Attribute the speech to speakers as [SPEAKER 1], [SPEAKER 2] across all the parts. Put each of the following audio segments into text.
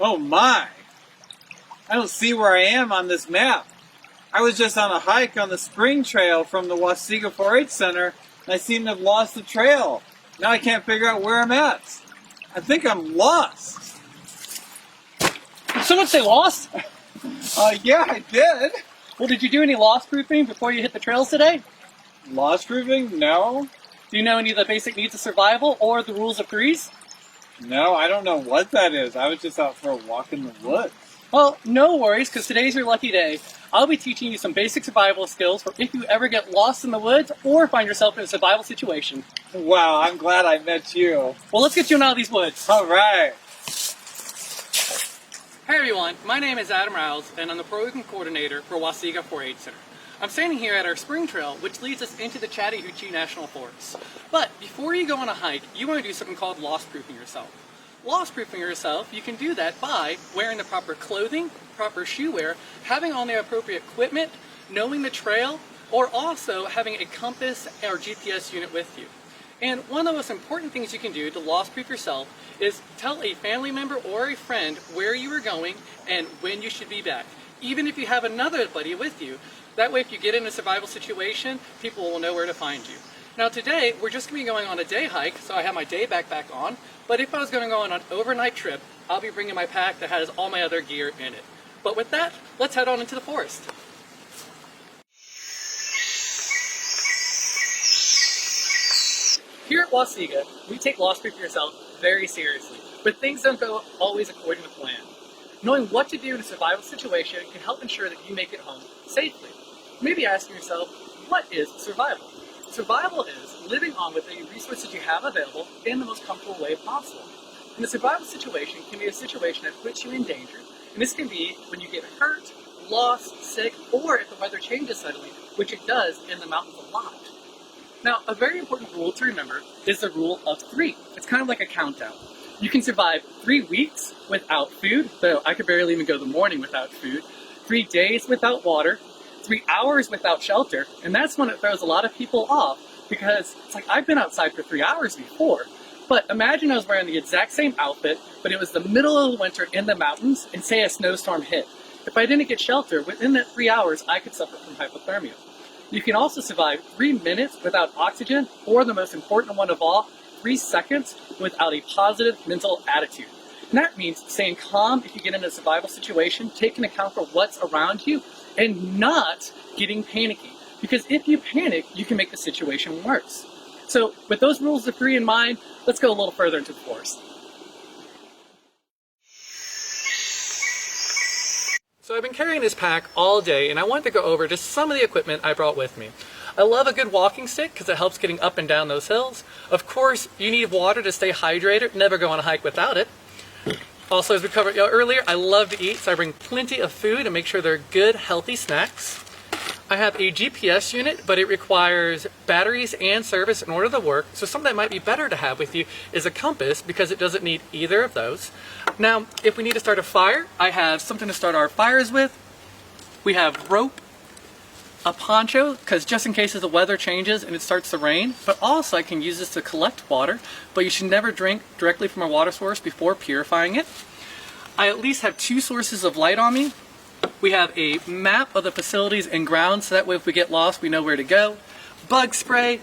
[SPEAKER 1] Oh my! I don't see where I am on this map. I was just on a hike on the spring trail from the Wahsega 4-H Center, and I seem to have lost the trail. Now I can't figure out where I'm at. I think I'm lost.
[SPEAKER 2] Did someone say lost?
[SPEAKER 1] Yeah, I did.
[SPEAKER 2] Well, did you do any lost proofing before you hit the trails today?
[SPEAKER 1] Lost proofing? No.
[SPEAKER 2] Do you know any of the basic needs of survival or the rules of threes?
[SPEAKER 1] No, I don't know what that is. I was just out for a walk in the woods.
[SPEAKER 2] Well, no worries, because today's your lucky day. I'll be teaching you some basic survival skills for if you ever get lost in the woods or find yourself in a survival situation.
[SPEAKER 1] Wow, I'm glad I met you.
[SPEAKER 2] Well, let's get you out of these woods.
[SPEAKER 1] All right.
[SPEAKER 2] Hey everyone, my name is Adam Rouse, and I'm the program coordinator for Wahsega 4-H Center. I'm standing here at our spring trail, which leads us into the Chattahoochee National Forest. But before you go on a hike, you want to do something called lost proofing yourself. Lost proofing yourself, you can do that by wearing the proper clothing, proper shoe wear, having on the appropriate equipment, knowing the trail, or also having a compass or GPS unit with you. And one of the most important things you can do to lost proof yourself is tell a family member or a friend where you are going and when you should be back, even if you have another buddy with you. That way, if you get in a survival situation, people will know where to find you. Now today, we're just going to be going on a day hike, so I have my day backpack on, but if I was going to go on an overnight trip, I'll be bringing my pack that has all my other gear in it. But with that, let's head on into the forest. Here at Wahsega, we take lost proof yourself very seriously, but things don't go always according to plan. Knowing what to do in a survival situation can help ensure that you make it home safely. Maybe asking yourself, what is survival? Survival is living on with the resources you have available in the most comfortable way possible. And a survival situation can be a situation that puts you in danger, and this can be when you get hurt, lost, sick, or if the weather changes suddenly, which it does in the mountains a lot. Now, a very important rule to remember is the rule of 3. It's kind of like a countdown. You can survive 3 weeks without food, though I could barely even go the morning without food, 3 days without water, 3 hours without shelter, and that's when it throws a lot of people off, because it's like, I've been outside for 3 hours before, but imagine I was wearing the exact same outfit, but it was the middle of the winter in the mountains, and say a snowstorm hit. If I didn't get shelter, within that 3 hours, I could suffer from hypothermia. You can also survive 3 minutes without oxygen, or the most important one of all, 3 seconds without a positive mental attitude. And that means staying calm if you get in a survival situation, taking account for what's around you, and not getting panicky. Because if you panic, you can make the situation worse. So with those rules of 3 in mind, let's go a little further into the forest. So I've been carrying this pack all day, and I wanted to go over just some of the equipment I brought with me. I love a good walking stick because it helps getting up and down those hills. Of course, you need water to stay hydrated. Never go on a hike without it. Also, as we covered earlier, I love to eat, so I bring plenty of food and make sure they're good, healthy snacks. I have a GPS unit, but it requires batteries and service in order to work, so something that might be better to have with you is a compass because it doesn't need either of those. Now, if we need to start a fire, I have something to start our fires with. We have rope, a poncho, because just in case the weather changes and it starts to rain, but also I can use this to collect water, but you should never drink directly from a water source before purifying it. I at least have 2 sources of light on me. We have a map of the facilities and grounds, so that way if we get lost, we know where to go. Bug spray,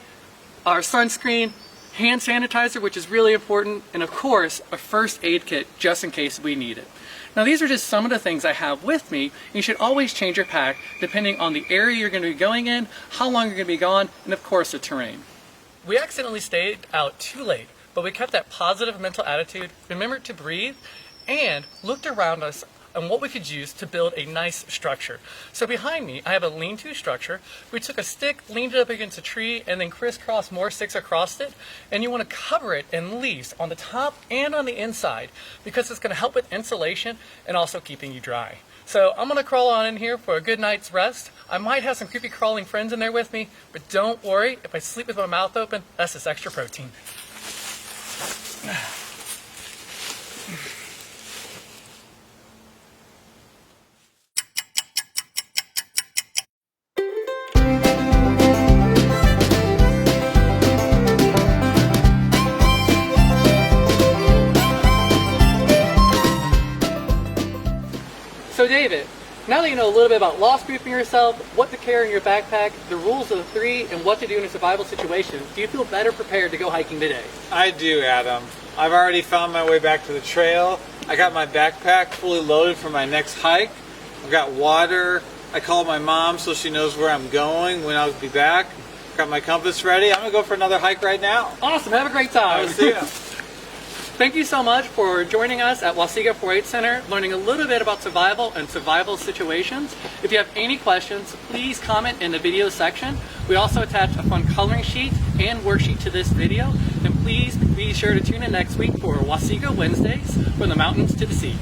[SPEAKER 2] our sunscreen, hand sanitizer, which is really important, and of course, a first aid kit just in case we need it. Now these are just some of the things I have with me. You should always change your pack depending on the area you're going to be going in, how long you're going to be gone, and of course the terrain. We accidentally stayed out too late, but we kept that positive mental attitude, remembered to breathe, and looked around us on what we could use to build a nice structure. So behind me, I have a lean-to structure. We took a stick, leaned it up against a tree, and then crisscrossed more sticks across it. And you want to cover it in leaves on the top and on the inside because it's going to help with insulation and also keeping you dry. So I'm going to crawl on in here for a good night's rest. I might have some creepy crawling friends in there with me, but don't worry, if I sleep with my mouth open, that's just extra protein. now that you know a little bit about loss grouping yourself, what to carry in your backpack, the rules of the three, and what to do in a survival situation, do you feel better prepared to go hiking today?
[SPEAKER 1] I do, Adam. I've already found my way back to the trail. I got my backpack fully loaded for my next hike. I've got water. I called my mom so she knows where I'm going when I'll be back. Got my compass ready. I'm going to go for another hike right now.
[SPEAKER 2] Awesome. Have a great time.
[SPEAKER 1] I'll see ya.
[SPEAKER 2] Thank you so much for joining us at Wahsega 4-H Center, learning a little bit about survival and survival situations. If you have any questions, please comment in the video section. We also attach a fun coloring sheet and worksheet to this video. And please be sure to tune in next week for Wahsega Wednesdays, from the mountains to the sea.